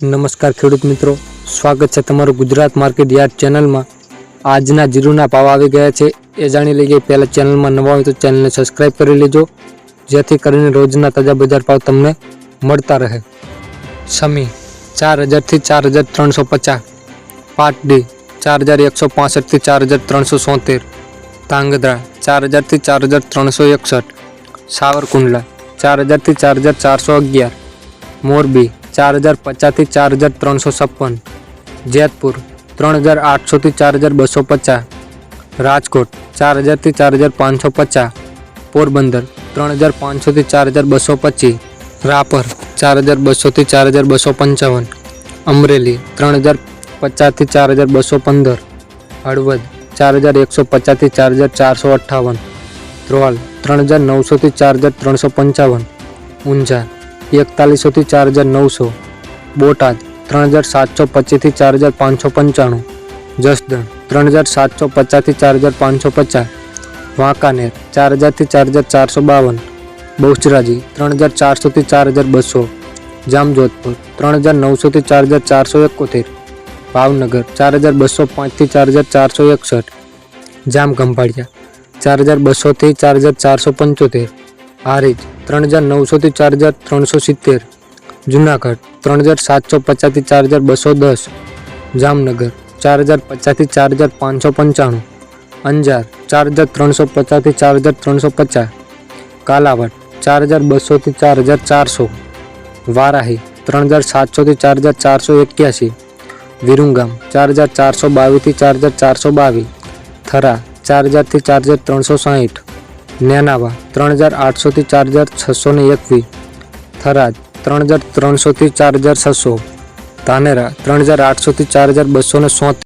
નમસ્કાર ખેડૂત મિત્રો, સ્વાગત છે તમારું ગુજરાત માર્કેટ યાર્ડ ચેનલમાં। આજના જીરુના ભાવ આવી ગયા છે એ જાણી લઈએ। પહેલાં ચેનલમાં નવા હોય તો ચેનલને સબસ્ક્રાઈબ કરી લેજો, જેથી કરીને રોજના તાજા બજાર ભાવ તમને મળતા રહે। સમી 4000 થી 4350, પાટડી 4165 થી 4373, ધાંગધ્રા 4000 થી 4361, સાવરકુંડલા 4000 થી 4411, મોરબી 4050 થી 4356, જેતપુર 3800 થી 4250, રાજકોટ 4000 થી 4550, પોરબંદર 3500 થી 4225, રાપર 4200 થી 4255, અમરેલી 3050 થી 4215, હળવદ 4150 થી 4458, ધ્રોલ 3900 થી 4355, ઊંઝા 4100 થી 4900, બોટાદ 3725 થી 4595, જસદણ 3750 થી 4550, વાંકાનેર 4000 થી 4452, બહુચરાજી 3400 થી 4200, જામજોધપુર 3900 થી 4471, ભાવનગર 4205 થી 4461, જામખંભાળિયા 4200 થી 4475, હારીજ 3900 થી 4370, જુનાગઢ 3750 થી 4210, જામનગર 4050 થી 4595, અંજાર 4350 થી 4350, કાલાવડ 4200 થી 4400, વારાહી 3700 થી 4481, વિરુંગામ 4422 થી 4422, થરા 4000 થી 4360, નેનાવા 3800 થી 4621, થરાદ 3300 થી 4600, ધાનેરા 3800 થી 4270।